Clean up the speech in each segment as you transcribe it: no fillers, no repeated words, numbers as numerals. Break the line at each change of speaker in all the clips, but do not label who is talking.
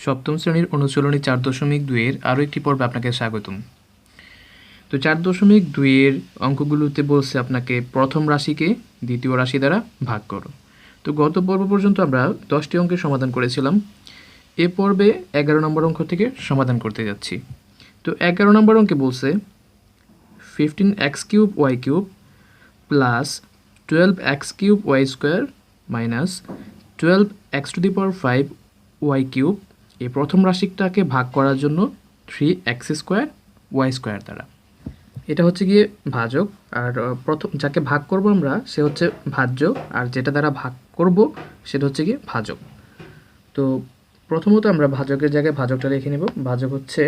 সপ্তম শ্রেণীর অনুশীলনী 4.2-এর আরও একটি পর্বে আপনাকে স্বাগতম। তো 4.2-এর অঙ্কগুলোতে বলছে আপনাকে প্রথম রাশিকে দ্বিতীয় রাশি দ্বারা ভাগ করো। তো গত পর্ব পর্যন্ত আমরা 10টি অঙ্কের সমাধান করেছিলাম। এ পর্বে 11 নম্বর অঙ্ক থেকে সমাধান করতে যাচ্ছি। তো 11 নম্বর অঙ্কে বলছে 15x³ y³ plus 12x³ y² minus 12x⁵ y³ এই প্রথম রাশিটাকে ভাগ করার জন্য 3x² y² দ্বারা। এটা হচ্ছে গিয়ে ভাজক, আর প্রথম যাকে ভাগ করব আমরা সে হচ্ছে ভাজ্য, আর যেটা দ্বারা ভাগ করব সেটা হচ্ছে গিয়ে ভাজক। তো প্রথমত আমরা ভাজকের জায়গায় ভাজকটা লিখে নেব। ভাজক হচ্ছে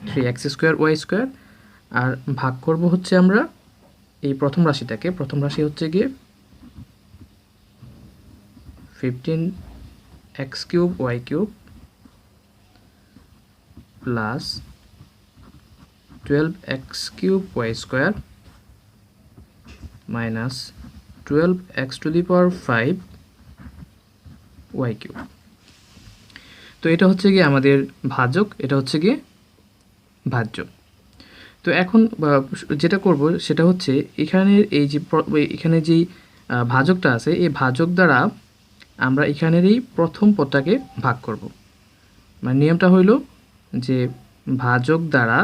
3x² y² আর ভাগ করব হচ্ছে আমরা এই প্রথম রাশিটাকে। প্রথম রাশি হচ্ছে গিয়ে 15x³ y³ plus 12x³ y² minus 12x⁵ y³। তো এটা হচ্ছে গিয়ে আমাদের ভাজক, এটা হচ্ছে গিয়ে ভাজ্য। তো এখন যেটা করব সেটা হচ্ছে এখানের এখানে যেই ভাজকটা আছে এই ভাজক দ্বারা আমরা এখানেরই প্রথম পদটাকে ভাগ করব। মানে নিয়মটা হইল যে ভাজক দ্বারা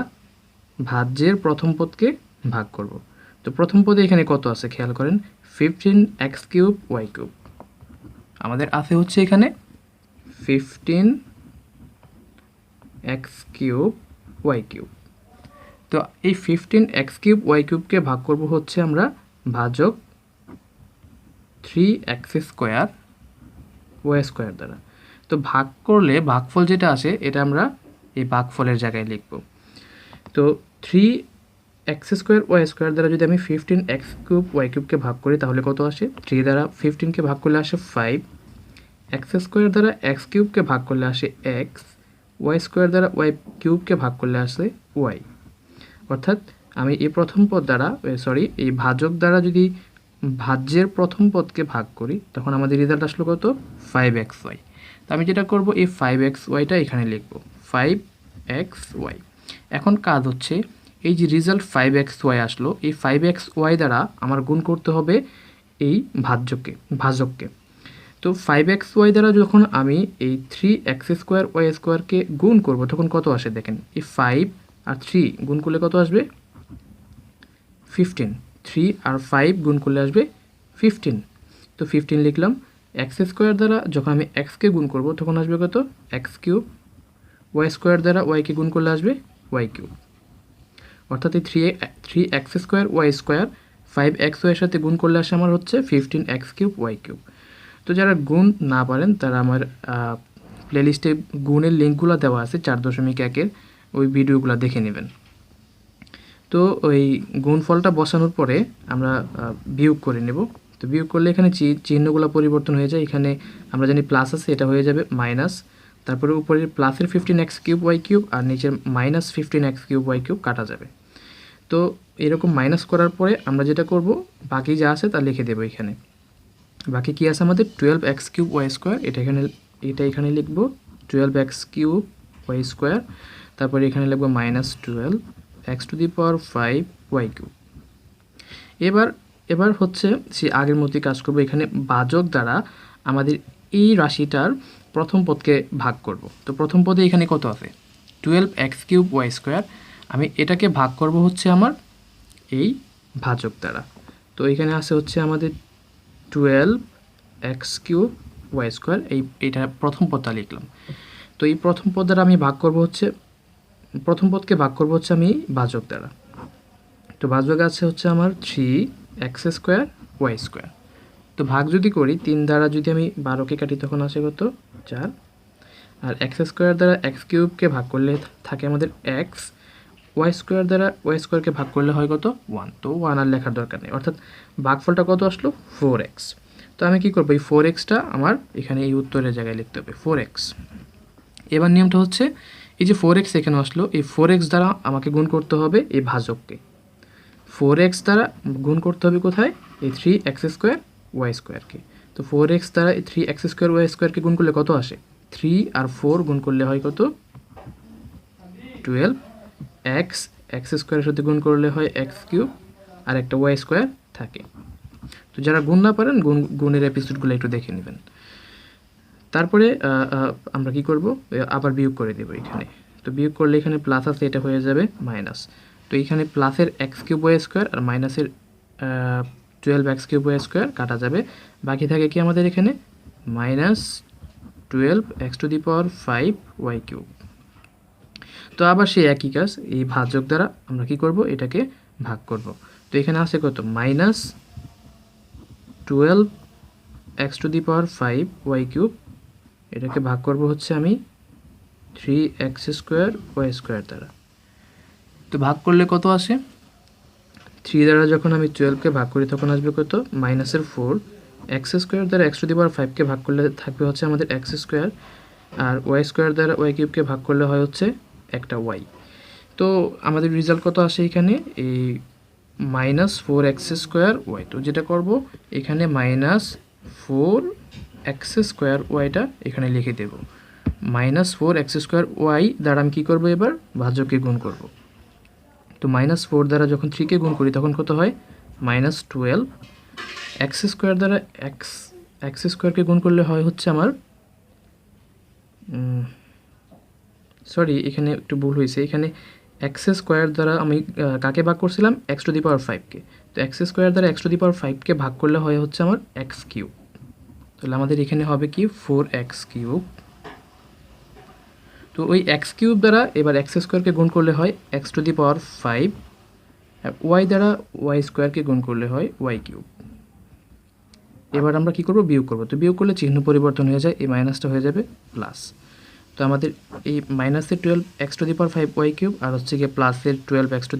ভাজ্যের প্রথম পদকে ভাগ করব। তো প্রথম পদে এখানে কত আছে খেয়াল করেন, 15x³ y³ আমাদের আছে হচ্ছে এখানে 15x³ y³। তো এই 15x³ y³ ভাগ করব হচ্ছে আমরা ভাজক 3x² y² দ্বারা। তো ভাগ করলে ভাগফল যেটা আসে এটা আমরা এই ভাগফলের জায়গায় লিখব। তো 3x² y² দ্বারা যদি আমি 15x³ y³ ভাগ করি তাহলে কত আসে? 3 দ্বারা 15কে ভাগ করলে আসে 5, x² দ্বারা x³ ভাগ করলে আসে x, y² দ্বারা y³ ভাগ করলে আসে y। অর্থাৎ আমি এই প্রথম পদ দ্বারা এই ভাজক দ্বারা যদি ভাজ্যের প্রথম পদকে ভাগ করি তখন আমাদের রেজাল্ট আসলো কত? 5xy। তো আমি যেটা করব এই 5xyটা এখানে লিখব, 5xy। এখন কাজ হচ্ছে এই যে রেজাল্ট 5xy আসলো, এই 5xy দ্বারা আমার গুণ করতে হবে এই ভাজককে। তো 5xy দ্বারা যখন আমি এই 3x² y² গুণ করব তখন কত আসে দেখেন, এই 5 আর 3 গুণ করলে কত আসবে? 15। 3 আর 5 গুণ করলে আসবে 15। তো 15 লিখলাম। x² দ্বারা যখন আমি x-কে গুণ করব তখন আসবে কত? x³ y² দ্বারা y-কে গুণ করলে আসবে y³। অর্থাৎ এই 3x² y² 5xy এর সাথে গুণ করলে আসে আমার হচ্ছে 15x³ y³। তো যারা গুণ না পারেন তারা আমার প্লেলিস্টে গুণের লিঙ্কগুলো দেওয়া আছে 4.1-এর, ওই ভিডিওগুলো দেখে নেবেন। তো ওই গুণফলটা বসানোর পরে আমরা বিয়োগ করে নেব। তো বিয়োগ করলে এখানে চিহ্নগুলো পরিবর্তন হয়ে যায়। এখানে আমরা জানি প্লাস আছে, এটা হয়ে যাবে মাইনাস, তারপরে উপরের প্লাসের 15x³ y³ আর নিচের মাইনাস 15x³ y³ কাটা যাবে। তো এরকম মাইনাস করার পরে আমরা যেটা করব বাকি যা আছে তা লিখে দেবো এখানে। বাকি কি আছে আমাদের? 12x³ y², এটা এখানে লিখব 12x³ y², তারপরে এখানে লিখব মাইনাস 12x⁵ y³। এবার হচ্ছে সে আগের মতোই কাজ করব। এখানে ভাজক দ্বারা আমাদের এই রাশিটার প্রথম পদকে ভাগ করব। তো প্রথম পদে এখানে কত আছে? 12x³ y²। আমি এটাকে ভাগ করব হচ্ছে আমার এই ভাজক দ্বারা। তো এখানে আছে হচ্ছে আমাদের 12x³ y², এইটা প্রথম পদটা লিখলাম। তো এই প্রথম পদ দ্বারা আমি ভাগ করব হচ্ছে, প্রথম পদকে ভাগ করব হচ্ছে আমি ভাজক দ্বারা। তো ভাজক আছে হচ্ছে আমার 3x² y²। তো ভাগ যদি করি 3 দ্বারা যদি আমি 12কে কাটি তখন আসে কত? 4। আর x² দ্বারা x³ ভাগ করলে থাকে আমাদের x, y² দ্বারা y² ভাগ করলে হয় কত? 1। তো 1 আর লেখার দরকার নেই, অর্থাৎ ভাগফলটা কত আসলো? 4x। তো আমি কি করব, এই 4xটা আমার এখানে এই উত্তরের জায়গায় লিখতে হবে 4x। এবার নিয়মটা হচ্ছে এই যে 4x এখানে আসলো, এই 4x দ্বারা আমাকে গুণ করতে হবে এই ভাজককে। 4x দ্বারা গুণ করতে হবে কোথায়? এই 3x² y²কে। তো 4x দ্বারা 3x স্কোয়ার ওয়াই স্কোয়ারকে গুণ করলে কত আসে? 3 আর 4 গুণ করলে হয় কত? 12। এক্স স্কোয়ারের সাথে গুণ করলে হয় এক্স কিউব, আর একটা ওয়াই স্কোয়ার থাকে। তো যারা গুণ না পারেন গুণের এপিসোডগুলো একটু দেখে নেবেন। তারপরে আমরা কি করব? আবার বিয়োগ করে দেব এখানে। তো বিয়োগ করলে এখানে প্লাস আছে, এটা হয়ে যাবে মাইনাস। তো এখানে প্লাসের এক্স কিউব ওয়াই স্কোয়ার আর মাইনাসের 12x কিউব ওয়াই স্কোয়ার কাটা যাবে। বাকি থাকে কি আমাদের এখানে? -12x⁵ Y cube. তো আবার সেই একই কাজ, এই ভাজক দ্বারা আমরা কি করব? এটাকে ভাগ করব। তো এখানে আছে কত? -12x⁵ ওয়াই কিউব, এটাকে ভাগ করব হচ্ছে আমি 3x² ওয়াই স্কোয়ার দ্বারা। তো ভাগ করলে কত আসে? 3 দ্বারা যখন আমি 12কে ভাগ করি তখন আসবে কত? -4। x² দ্বারা x⁵কে ভাগ করলে থাকবে হচ্ছে আমাদের x², আর ওয়াই স্কোয়ার দ্বারা ওয়াই কিউবকে ভাগ করলে হয় হচ্ছে একটা ওয়াই। তো আমাদের রেজাল্ট কত আসে এখানে? এই -4x² ওয়াই। তো যেটা করব, এখানে -4x² ওয়াইটা এখানে লিখে দেব। -4x² ওয়াই দ্বারা আমি কী করবো? এবার ভাজককে গুণ করব। তো -4 দ্বারা যখন 3কে গুণ করি তখন কত হয়? -12। x² দ্বারা x² গুণ করলে হয় হচ্ছে আমার সরি, এখানে একটু ভুল হয়েছে। এখানে x² দ্বারা আমি কাকে ভাগ করছিলাম? x⁵কে। তো x² দ্বারা x⁵কে ভাগ করলে হয় হচ্ছে আমার x কিউব। তাহলে আমাদের এখানে হবে কি? 4x cube. তো ওই x কিউব দ্বারা এবার x² গুণ করলে হয় x⁵, ওয়াই দ্বারা ওয়াই স্কোয়ারকে গুণ করলে হয় ওয়াই কিউব। এবার আমরা কি করব? বিয়োগ করব। তো বিয়োগ করলে চিহ্ন পরিবর্তন হয়ে যায়, এই মাইনাসটা হয়ে যাবে প্লাস। তো আমাদের এই মাইনাসের 12x⁵ ওয়াই কিউব আর হচ্ছে গিয়ে প্লাসের 12x⁵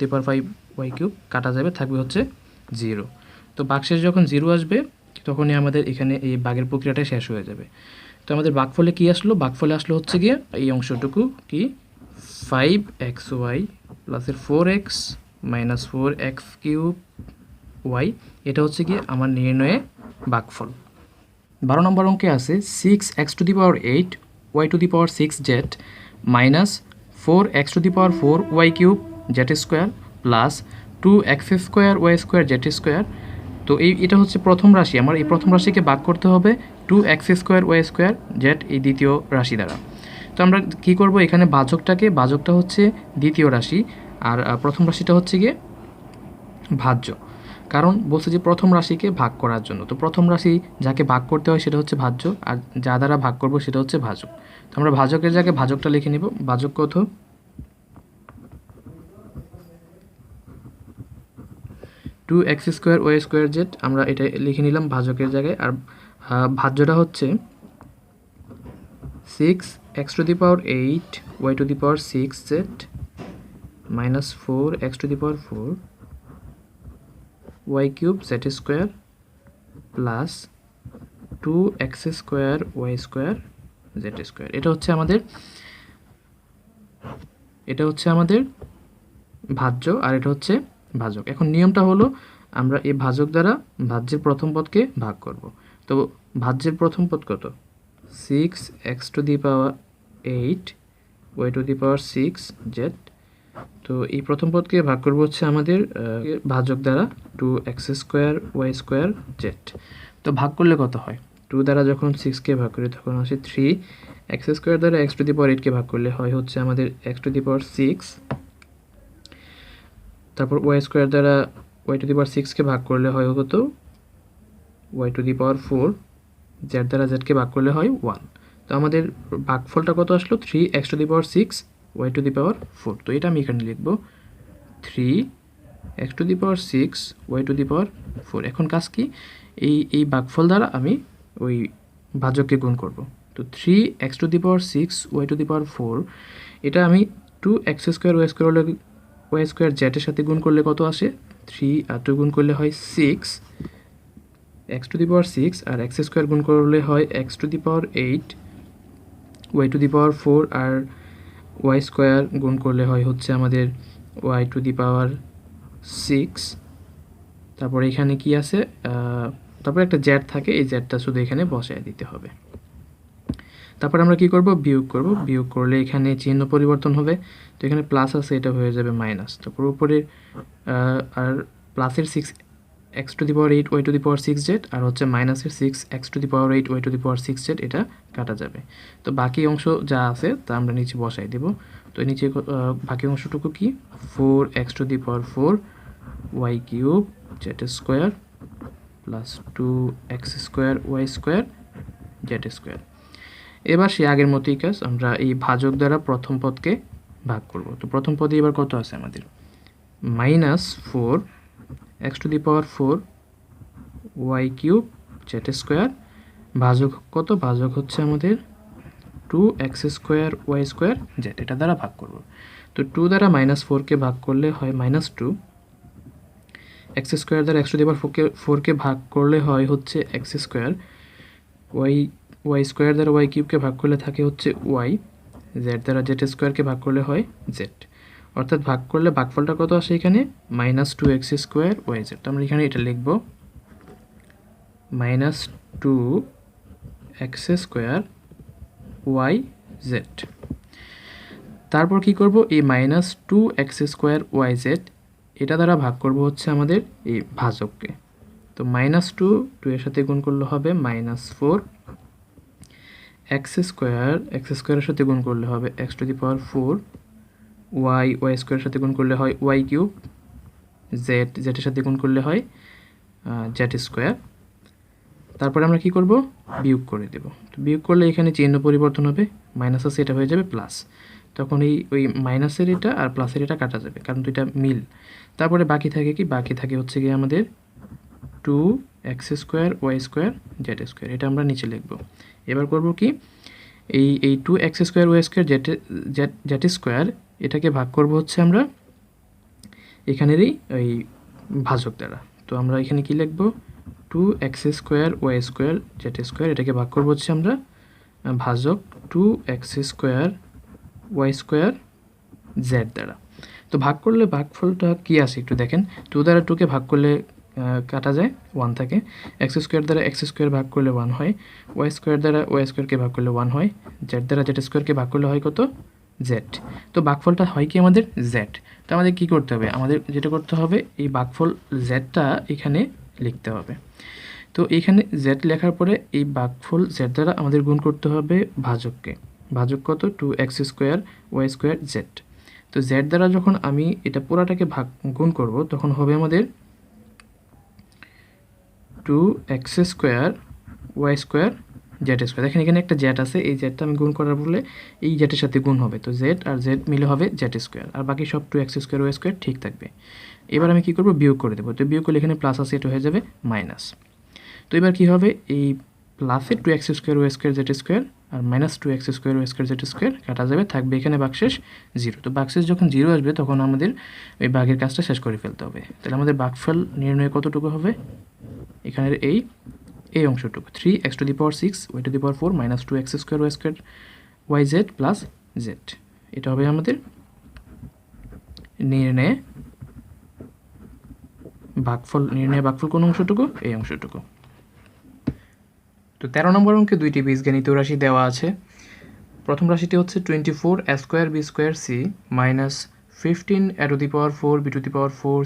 ওয়াই কিউব কাটা যাবে, থাকবে হচ্ছে 0। তো ভাগশেষ যখন 0 আসবে তখনই আমাদের এখানে এই ভাগের প্রক্রিয়াটা শেষ হয়ে যাবে। তো আমাদের ভাগফলে কি আসলো? ভাগফলে আসলো হচ্ছে গিয়ে এই অংশটুকু কি? 5xy প্লাসের 4x মাইনাস 4x³ ওয়াই। এটা হচ্ছে গিয়ে আমার নির্ণয়ে ভাগফল। 12 নম্বর অঙ্কে আছে 6x⁸ y⁶z minus 4x⁴ y³ z² plus 2x² y² z²। তো এটা হচ্ছে প্রথম রাশি। আমার এই প্রথম রাশিকে ভাগ করতে হবে 2x² y² z এই দ্বিতীয় রাশি দ্বারা। তো আমরা কি করব? এখানে ভাজকটা হচ্ছে দ্বিতীয় রাশি, আর প্রথম রাশিটা হচ্ছে গিয়ে ভাজ্য। কারণ বলছে যে প্রথম রাশিকে ভাগ করার জন্য। তো প্রথম রাশি যাকে ভাগ করতে হয় সেটা হচ্ছে ভাজ্য, আর যা দ্বারা ভাগ করব সেটা হচ্ছে ভাজক। তো আমরা ভাজকের জায়গায় ভাজকটা লিখে নিব। ভাজক কত? 2x² y² z। আমরা এটা লিখে নিলাম ভাজকের জায়গায়। আর ভাজ্যটা হচ্ছে 6x⁸ y⁶ z minus 4x⁴ y³ z² plus 2x² y² z²। এটা হচ্ছে আমাদের ভাজ্য, আর এটা হচ্ছে ভাজক। এখন নিয়মটা হলো আমরা এই ভাজক দ্বারা ভাজ্যের প্রথম পদকে ভাগ করব। তো ভাজ্যের প্রথম পদ কত? 6x⁸ y⁶ z। তো এই প্রথম পদকে ভাগ করব হচ্ছে আমাদের ভাজক দ্বারা 2x² y² z। তো ভাগ করলে কত হয়? 2 দ্বারা যখন 6কে ভাগ করি তখন আসে 3। x² দ্বারা x⁸কে ভাগ করলে হয় হচ্ছে আমাদের x⁶। তারপর y² দ্বারা y⁶কে ভাগ করলে হয় কত? y⁴। z দ্বারা zকে ভাগ করলে হয় 1। তো আমাদের ভাগফলটা কত আসলো? 3x⁶ y⁴। তো এটা আমি এখানে লিখব 3x⁶ y⁴। এখন কাজ কি? এই ভাগফল দ্বারা আমি ওই ভাজককে গুণ করব। তো 3x⁶ y⁴ এটা আমি 2x² y² z এর সাথে গুণ করলে কত আসে? 3 আর 2 গুণ করলে হয় 6 x⁶, আর x² গুণ করলে হয় x⁸ y⁴, আর y² গুণ করলে হয় হচ্ছে আমাদের y⁶। তারপর এখানে কি আছে? তারপর একটা জেড থাকে, এই জেডটা শুধু এখানে বসায় দিতে হবে। তারপর আমরা কি করব, বিয়োগ করব। বিয়োগ করলে এখানে চিহ্ন পরিবর্তন হবে, তো এখানে প্লাস আছে, এটা হয়ে যাবে মাইনাস। তারপর উপরে আর প্লাসের 6x⁴ y⁴ 6z, আর হচ্ছে মাইনাসের 6x⁴ y⁴ 6z, এটা কাটা যাবে। তো বাকি অংশ যা আছে তা আমরা নিচে বসাই দেব। তো নিচে বাকি অংশটুকু কি, 4x⁴ y³ z² plus 2x² y² z²। এবার সে আগের মতোই কাজ, আমরা এই ভাজক দ্বারা প্রথম পদকে ভাগ করব। তো প্রথম পদে এবার কত আছে আমাদের, -4x⁴ y³ z², ভাজক কত, ভাজক হচ্ছে আমাদের 2x² y² z, এটা দ্বারা ভাগ করব। তো 2 দ্বারা -4কে ভাগ করলে হয় -2, x² দ্বারা x⁴ ভাগ করলে হয় হচ্ছে x², y² দ্বারা y³ ভাগ করলে থাকে হচ্ছে y, z দ্বারা z² ভাগ করলে হয় z। অর্থাৎ ভাগ করলে ভাগফলটা কত আসে এখানে, -2x² yz। তো আমরা এখানে এটা লিখব -2x² yz। তারপর কি করব, এই -2x² yz এটা দ্বারা ভাগ করব হচ্ছে আমাদের এই ভাজককে। তো -2 এর সাথে গুণ করলে হবে -4, x² এর সাথে গুণ করলে হবে x⁴, y² এর সাথে গুণ করলে হয় y³, z এর সাথে গুণ করলে হয় z²। তারপরে আমরা কি করব, বিয়োগ করে দেব। তো বিয়োগ করলে এখানে চিহ্ন পরিবর্তন হবে, মাইনাস আছে, এটা হয়ে যাবে প্লাস। তখন ওই মাইনাসের এটা আর প্লাসের এটা কাটা যাবে, কারণ দুইটা মিল। তারপরে বাকি থাকে কি, বাকি থাকে হচ্ছে কি আমাদের 2x² y² z², এটা আমরা নিচে লিখব। এবার করব কি, এই 2x² y² z² এটাকে ভাগ করব হচ্ছে আমরা এখানেরই ওই ভাজক দ্বারা। তো আমরা এখানে কি লিখব, 2x² y² z², এটাকে ভাগ করব হচ্ছে আমরা ভাজক 2x² y² z দ্বারা। তো ভাগ করলে ভাগফলটা কি আসে একটু দেখেন, 2 দ্বারা 2কে ভাগ করলে কাটা যায়, 1 থাকে, x² দ্বারা x² ভাগ করলে 1 হয়, y² দ্বারা y²কে ভাগ করলে 1 হয়, z দ্বারা z²কে ভাগ করলে হয় কত, z। তো ভাগফলটা হয় কি আমাদের z। তো আমাদের কি করতে হবে, আমাদের যেটা করতে হবে, এই ভাগফল zটা এখানে লিখতে হবে। তো এখানে z লেখার পরে এই ভাগফল z দ্বারা আমাদের গুণ করতে হবে ভাজককে। ভাজক কত, 2x² y² z। তো z দ্বারা যখন আমি এটা পুরাটাকে গুণ করব, তখন হবে আমাদের 2x² y² z²। দেখেন এখানে একটা z আছে, এই zটা আমি গুণ করার বলে এই z এর সাথে গুণ হবে, তো z আর z মিলে হবে z², আর বাকি সব 2x² y² ঠিক থাকবে। এবার আমি কি করব, বিয়োগ করে দেবো। তো বিয়োগ করলে এখানে প্লাস আছে, এটা হয়ে যাবে মাইনাস। তো এবার কি হবে, এই প্লাসে 2x² y² z² আর -2x² y² z² কাটা যাবে, থাকবে এখানে ভাগশেষ 0। তো ভাগশেষ যখন 0 আসবে তখন আমাদের ওই ভাগের কাজটা শেষ করে ফেলতে হবে। তাহলে আমাদের ভাগফল নির্ণয় কতটুকু হবে, এখানের এই অংশটুকু 3x⁴ y⁴ -2x² y² yz plus z, এটা হবে আমাদের নির্ণয় ভাগফল। কোন অংশটুকু, এই অংশটুকু। তো 13 নম্বর অঙ্কে দুইটি বীজগণিত রাশি দেওয়া আছে। প্রথম রাশিটি হচ্ছে 24 a² b² c -15 a⁴ b⁴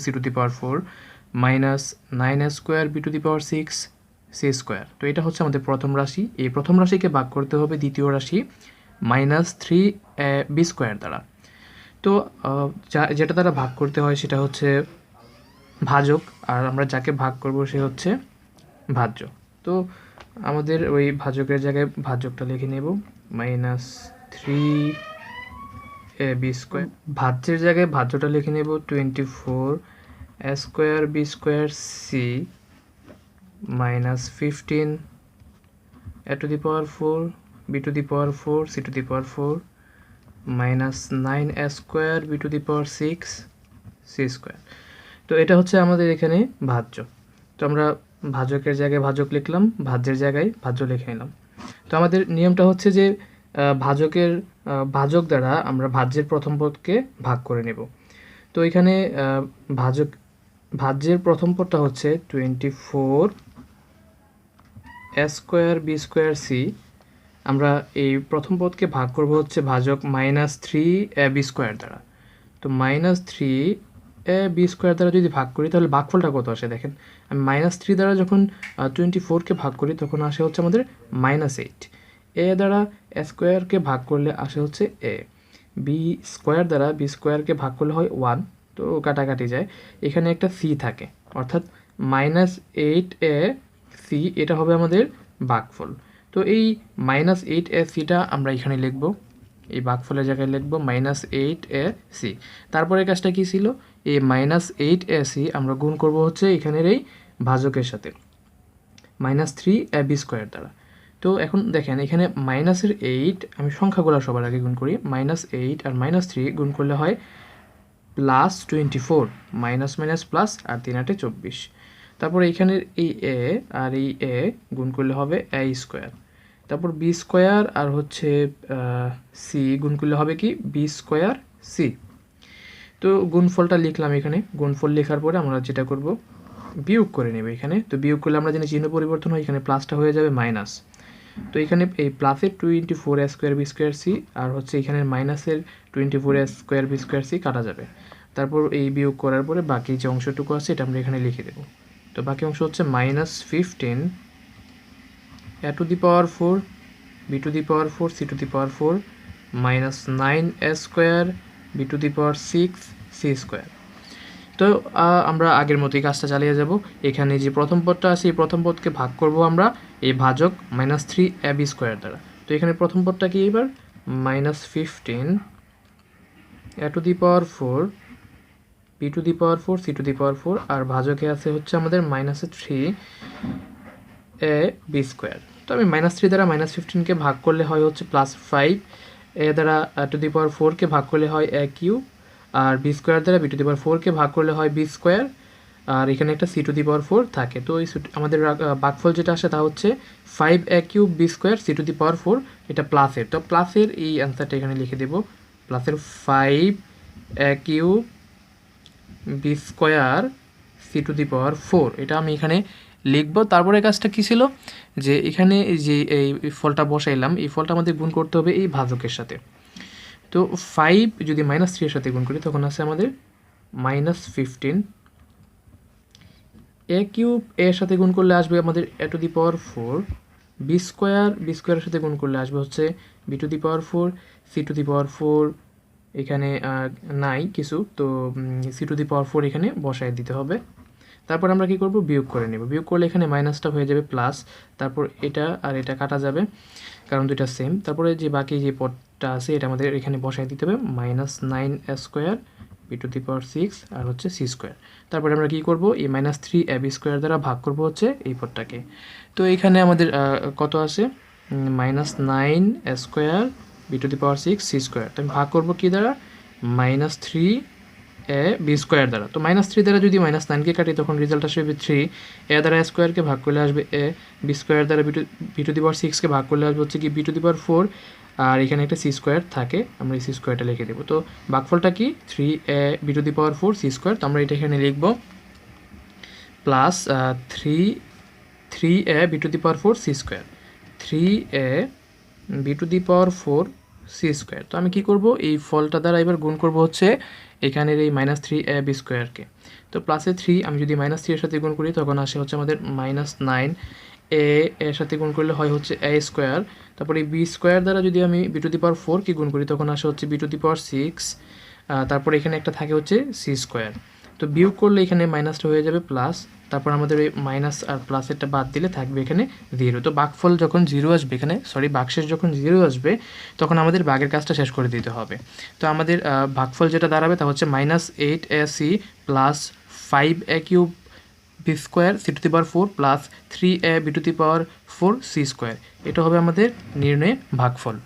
c⁴ -9a² b⁴ 6 c²। তো এটা হচ্ছে আমাদের প্রথম রাশি। এই প্রথম রাশিকে ভাগ করতে হবে দ্বিতীয় রাশি -3ab² দ্বারা। তো যেটা দ্বারা ভাগ করতে হয় সেটা হচ্ছে ভাজক, আর আমরা যাকে ভাগ করব সে হচ্ছে ভাজ্য। তো আমাদের ওই ভাজকের জায়গায় ভাজকটা লিখে নেব -3ab²। ভাজ্যের জায়গায় ভাজ্যটা লিখে নেব 24 a² b² c -15 a⁴ b⁴ c⁴ -9a² b⁴ 6 c²। তো এটা হচ্ছে আমাদের এখানে ভাজ্য। তো আমরা ভাজকের জায়গায় ভাজক লিখলাম, ভাজ্যের জায়গায় ভাজ্য লিখে নিলাম। তো আমাদের নিয়মটা হচ্ছে যে ভাজক দ্বারা আমরা ভাজ্যের প্রথম পদকে ভাগ করে নেব। তো এখানে ভাজ্যের প্রথম পদটা হচ্ছে 24 এ স্কোয়ার বি স্কোয়ার সি, আমরা এই প্রথম পদকে ভাগ করব হচ্ছে ভাজক -3ab স্কোয়ার দ্বারা। তো -3ab স্কোয়ার দ্বারা যদি ভাগ করি তাহলে ভাগফলটা কত আসে দেখেন, আমি -3 দ্বারা যখন 24কে ভাগ করি তখন আসে হচ্ছে আমাদের -8। এ দ্বারা এ স্কোয়ারকে ভাগ করলে আসে হচ্ছে এ, বি স্কোয়ার দ্বারা বি স্কোয়ারকে ভাগ করলে হয় 1, তো কাটাকাটি যায়, এখানে একটা সি থাকে, অর্থাৎ -8ac এটা হবে আমাদের ভাগফল। তো এই -8ac-টা আমরা এখানে লিখব, এই ভাগফলের জায়গায় লিখব -8ac। তারপরে কাজটা কি ছিল, এই -8ac আমরা গুণ করব হচ্ছে এখানের এই ভাজকের সাথে -3ab স্কোয়ার দ্বারা। তো এখন দেখেন এখানে -8 আমি সংখ্যাগুলো সবার আগে গুণ করি, -8 আর -3 গুণ করলে হয় +24, মাইনাস মাইনাস প্লাস আর 3 8 24। তারপর এইখানের এই এ আর এই এ গুণ করলে হবে এ স্কোয়ার, তারপর বি স্কোয়ার আর হচ্ছে সি গুণ করলে হবে কি বি স্কোয়ার সি। তো গুণফলটা লিখলাম, এখানে গুণফল লেখার পরে আমরা যেটা করব বিয়োগ করে নেব এখানে। তো বিয়োগ করলে আমরা জানি চিহ্ন পরিবর্তন হয়, এখানে প্লাসটা হয়ে যাবে মাইনাস। তো এখানে এই প্লাসের 24a square b square c আর হচ্ছে এখানে মাইনাসের 24a square b square C কাটা যাবে। তারপর এই বিয়োগ করার পরে বাকি যে অংশটুকু আছে এটা আমরা এখানে লিখে দেব। তো বাকি অংশ হচ্ছে -15 a to the power 4 b to the power 4 c to the power 4 -9a square b to the power 6 c square. তো আমরা আগের মতোই কাজটা চালিয়ে যাব। এখানে যে প্রথম পদটা আছে এই প্রথম পদকে ভাগ করব আমরা এই ভাজক -3ab স্কোয়ার দ্বারা। তো এখানে প্রথম পদটা কি এবার -15 a to the power 4 b to the power 4 c to the power 4 আর ভাজকে আছে হচ্ছে আমাদের -3ab স্কোয়ার। তো আমি -3 দ্বারা -15কে ভাগ করলে হয় হচ্ছে +5, এ দ্বারা টু দি পাওয়ার 4কে ভাগ করলে হয় a কিউব, আর বি স্কোয়ার দ্বারা বি টু দি পাওয়ার 4কে ভাগ করলে হয় বি স্কোয়ার, আর এখানে একটা সি টু দি পাওয়ার 4 থাকে। তো এই আমাদের ভাগফল যেটা আসে তা হচ্ছে 5a cube B square C to the power 4, এটা প্লাসের, তো প্লাসের এই অ্যান্সারটা এখানে লিখে দেব, প্লাসের 5a cube B square C to the power 4, এটা আমি এখানে লিখব। তারপরে কাজটা কী ছিল, যে এখানে যে এই ফলটা বসাইলাম এই ফলটা আমাদের গুণ করতে হবে এই ভাজকের সাথে। তো 5 যদি -3 এর সাথে গুণ করি তখন আছে আমাদের -15, a কিউব এর সাথে গুণ করলে আসবে আমাদের a to the power 4, b স্কোয়ারের সাথে গুণ করলে আসবে হচ্ছে b to the power 4, c to the power 4 এখানে নাই কিছু, তো সি টু দি পাওয়ার 4 এখানে বসায় দিতে হবে। তারপর আমরা কি করব বিয়োগ করে নেব, বিয়োগ করলে এখানে মাইনাসটা হয়ে যাবে প্লাস, তারপর এটা আর এটা কাটা যাবে কারণ দুইটা সেম। তারপরে যে বাকি যে পদটা আছে এটা আমাদের এখানে বসায় দিতে হবে -9a square B to the power 6 আর হচ্ছে সি স্কোয়ার। তারপরে আমরা কি করব এই -3ab স্কোয়ার দ্বারা ভাগ করব হচ্ছে এই পদটাকে। তো এখানে আমাদের কত আছে -9a square B to the power 6 C square. তো আমি ভাগ করব কি দ্বারা -3ab স্কোয়ার দ্বারা। তো -3 দ্বারা যদি -9কে কাটি তখন রেজাল্ট আসবে 3, এ দ্বারা স্কোয়ারকে ভাগ করলে আসবে এ, বি স্কোয়ার দ্বারা বি টু দি পাওয়ার 6কে ভাগ করলে আসবে হচ্ছে কি বি টু দি পাওয়ার 4, আর এখানে একটা সি স্কোয়ার থাকে, আমরা এই সি স্কোয়ারটা লিখে দেবো। তো ভাগফলটা কি 3a B to the power 4 C square, তো আমরা এটা এখানে লিখব plus 3a B to the power 4 C square, 3a B to the power 4 C square. তো আমি কি করব এই ফলটা দ্বারা এবার গুণ করব হচ্ছে এখানের এই -3ab স্কোয়ারকে। তো প্লাসে 3 আমি যদি -3 এর সাথে গুণ করি তখন আসে হচ্ছে আমাদের -9, এর সাথে গুণ করলে হয় হচ্ছে a স্কোয়ার। তারপরে এই বি স্কোয়ার দ্বারা যদি আমি বি টু দি পাওয়ার 4 কি গুণ করি তখন আসে হচ্ছে বি টু দি পাওয়ার 6, তারপরে এখানে একটা থাকে হচ্ছে সি স্কোয়ার। তো বিয়োগ করলে এখানে মাইনাসটা হয়ে যাবে প্লাস, তারপর আমাদের এই মাইনাস আর প্লাসেরটা বাদ দিলে থাকবে এখানে 0। তো ভাগফল যখন 0 আসবে এখানে ভাগশেষ যখন 0 আসবে তখন আমাদের ভাগের কাজটা শেষ করে দিতে হবে। তো আমাদের ভাগফল যেটা দাঁড়াবে তা হচ্ছে -8ac plus 5a cube B square C to the power 4 plus 3a B to the power 4 C square, এটা হবে আমাদের নির্ণয়ে ভাগফল।